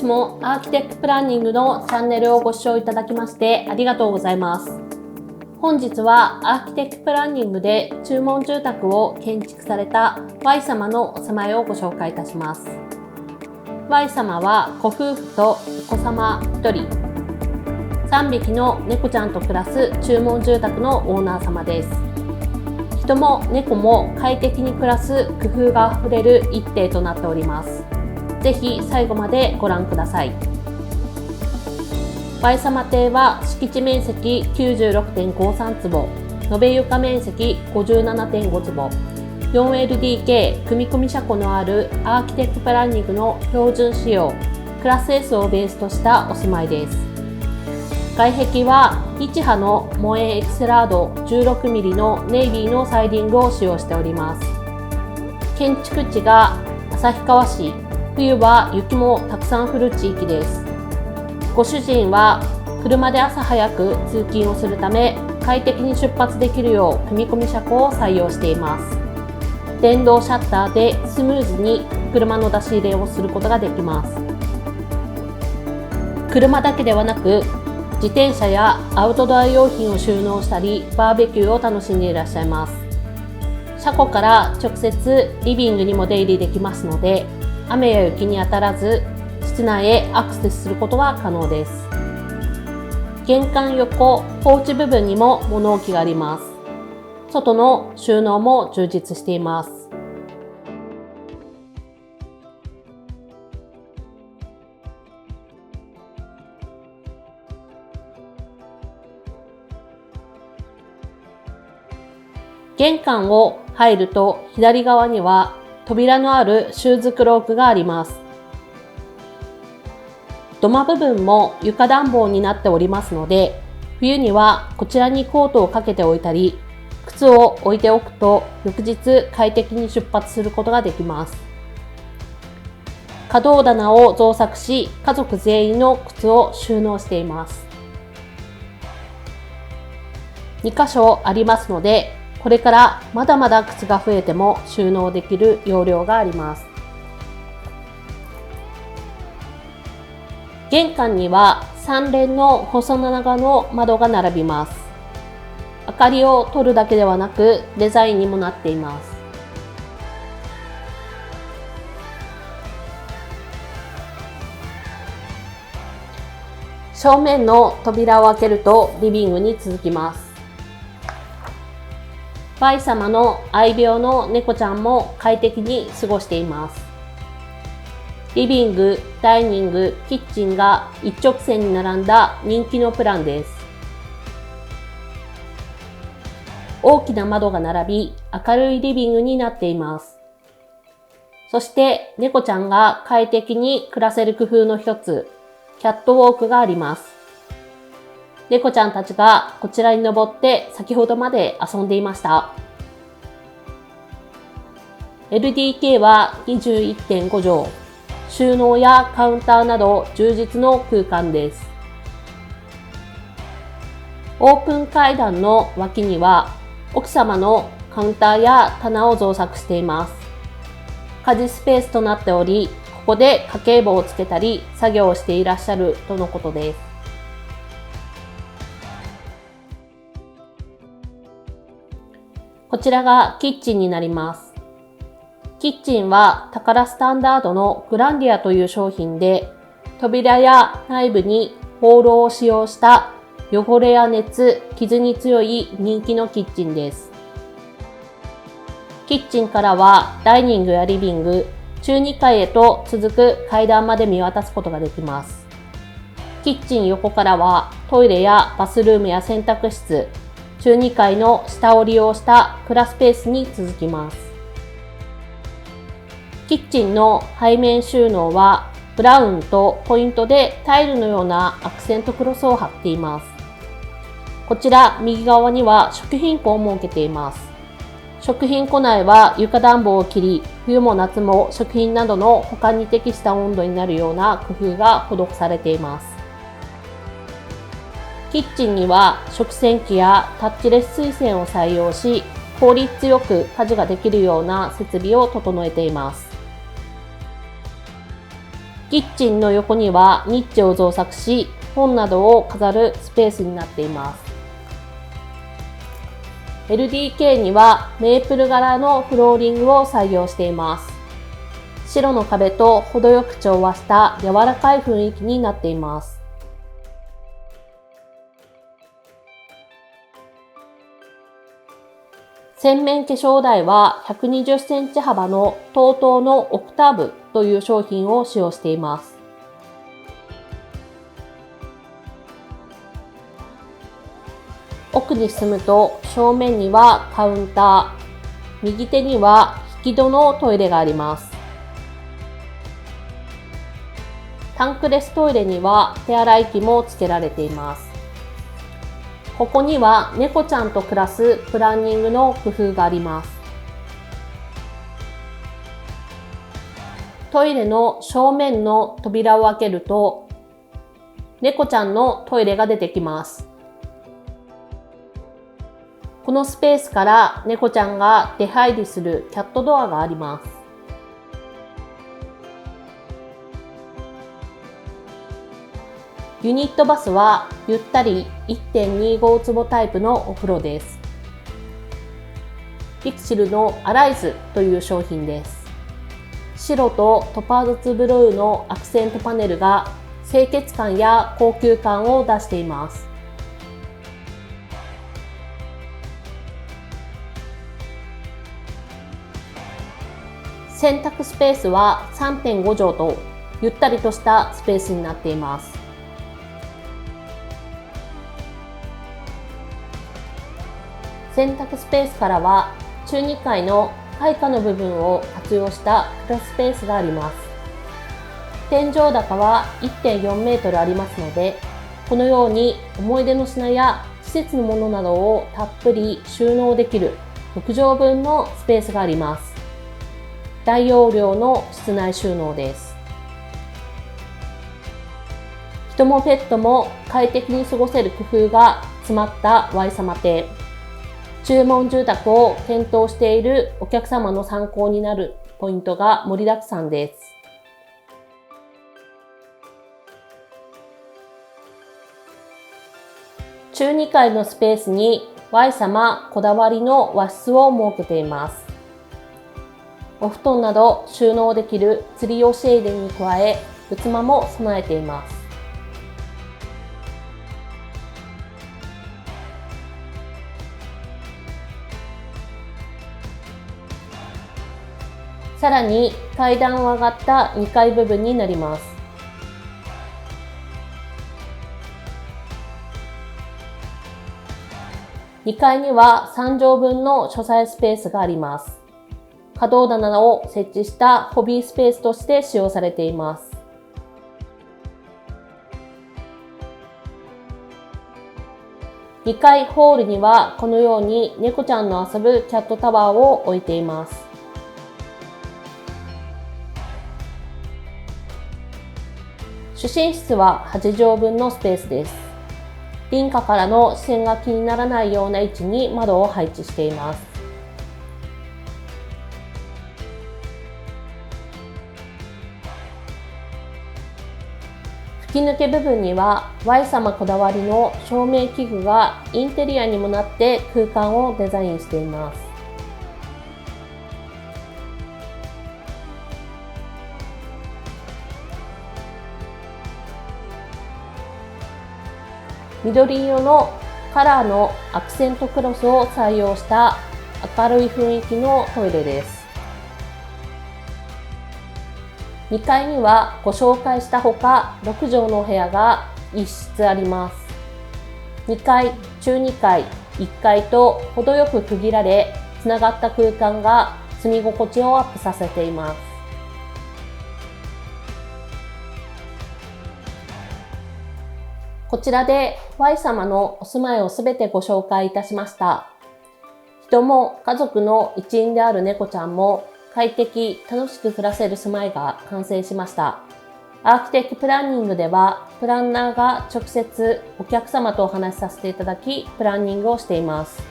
もアーキテクプランニングのチャンネルをご視聴いただきましてありがとうございます。本日はアーキテクプランニングで注文住宅を建築された Y 様のお住まいをご紹介いたします。Y 様はご夫婦とお子様1人、3匹の猫ちゃんと暮らす注文住宅のオーナー様です。人も猫も快適に暮らす工夫があふれる一邸となっております。ぜひ最後までご覧ください。Y 様邸は敷地面積 96.53 坪、延べ床面積 57.5 坪、4LDK 組み込み車庫のあるアーキテクプランニングの標準仕様クラス S をベースとしたお住まいです。外壁は日波のモエンエクセラード 16mm のネイビーのサイディングを使用しております。建築地が旭川市、冬は雪もたくさん降る地域です。ご主人は車で朝早く通勤をするため快適に出発できるよう組み込み車庫を採用しています。電動シャッターでスムーズに車の出し入れをすることができます。車だけではなく自転車やアウトドア用品を収納したりバーベキューを楽しんでいらっしゃいます。車庫から直接リビングにも出入りできますので雨や雪に当たらず室内へアクセスすることが可能です。玄関横ポーチ部分にも物置があります。外の収納も充実しています。玄関を入ると左側には扉のあるシューズクロークがあります。土間部分も床暖房になっておりますので、冬にはこちらにコートをかけておいたり、靴を置いておくと翌日快適に出発することができます。可動棚を造作し、家族全員の靴を収納しています。2箇所ありますので、これからまだまだ靴が増えても収納できる容量があります。玄関には3連の細長の窓が並びます。明かりを取るだけではなくデザインにもなっています。正面の扉を開けるとリビングに続きます。Y 様の愛病の猫ちゃんも快適に過ごしています。リビング、ダイニング、キッチンが一直線に並んだ人気のプランです。大きな窓が並び、明るいリビングになっています。そして猫ちゃんが快適に暮らせる工夫の一つ、キャットウォークがあります。猫ちゃんたちがこちらに登って先ほどまで遊んでいました。LDK は 21.5 畳、収納やカウンターなど充実の空間です。オープン階段の脇には奥様のカウンターや棚を造作しています。家事スペースとなっており、ここで家計簿をつけたり作業をしていらっしゃるとのことです。こちらがキッチンになります。キッチンはタカラスタンダードのグランディアという商品で、扉や内部にホーローを使用した汚れや熱、傷に強い人気のキッチンです。キッチンからはダイニングやリビング、中2階へと続く階段まで見渡すことができます。キッチン横からはトイレやバスルームや洗濯室、中2階の下を利用したクラスペースに続きます。キッチンの背面収納はブラウンとポイントでタイルのようなアクセントクロスを貼っています。こちら右側には食品庫を設けています。食品庫内は床暖房を切り、冬も夏も食品などの保管に適した温度になるような工夫が施されています。キッチンには食洗機やタッチレス水栓を採用し、効率よく家事ができるような設備を整えています。キッチンの横にはニッチを造作し、本などを飾るスペースになっています。LDK にはメープル柄のフローリングを採用しています。白の壁と程よく調和した柔らかい雰囲気になっています。洗面化粧台は120センチ幅の TOTO のオクターブという商品を使用しています。奥に進むと正面にはカウンター、右手には引き戸のトイレがあります。タンクレストイレには手洗い機も付けられています。ここには猫ちゃんと暮らすプランニングの工夫があります。トイレの正面の扉を開けると、猫ちゃんのトイレが出てきます。このスペースから猫ちゃんが出入りするキャットドアがあります。ユニットバスはゆったり 1.25 坪タイプのお風呂です。ピクシルのアライズという商品です。白とトパーズブルーのアクセントパネルが清潔感や高級感を出しています。洗濯スペースは 3.5 畳とゆったりとしたスペースになっています。洗濯スペースからは中2階の配下の部分を活用したクロススペースがあります。天井高は 1.4 メートルありますので、このように思い出の品や季節のものなどをたっぷり収納できる6畳分のスペースがあります。大容量の室内収納です。人もペットも快適に過ごせる工夫が詰まったY様邸。注文住宅を検討しているお客様の参考になるポイントが盛りだくさんです。中2階のスペースに Y 様こだわりの和室を設けています。お布団など収納できる吊り押し入れに加え、仏間も備えています。さらに階段を上がった2階部分になります。2階には3畳分の書斎スペースがあります。可動棚を設置したホビースペースとして使用されています。2階ホールにはこのように猫ちゃんの遊ぶキャットタワーを置いています。主寝室は8畳分のスペースです。隣家からの視線が気にならないような位置に窓を配置しています。吹き抜け部分には Y 様こだわりの照明器具がインテリアにもなって空間をデザインしています。緑色のカラーのアクセントクロスを採用した明るい雰囲気のトイレです。2階にはご紹介したほか6畳のお部屋が1室あります。2階、中2階、1階と程よく区切られ、つながった空間が住み心地をアップさせています。こちらで Y 様のお住まいをすべてご紹介いたしました。人も家族の一員である猫ちゃんも快適、楽しく暮らせる住まいが完成しました。アーキテクプランニングでは、プランナーが直接お客様とお話しさせていただき、プランニングをしています。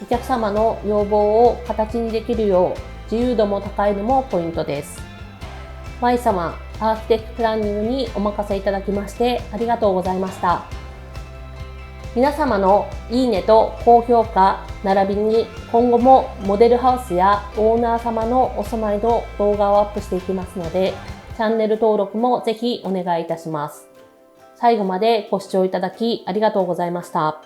お客様の要望を形にできるよう、自由度も高いのもポイントです。Y 様アーキテクトプランニングにお任せいただきましてありがとうございました。皆様のいいねと高評価並びに今後もモデルハウスやオーナー様のお住まいの動画をアップしていきますので、チャンネル登録もぜひお願いいたします。最後までご視聴いただきありがとうございました。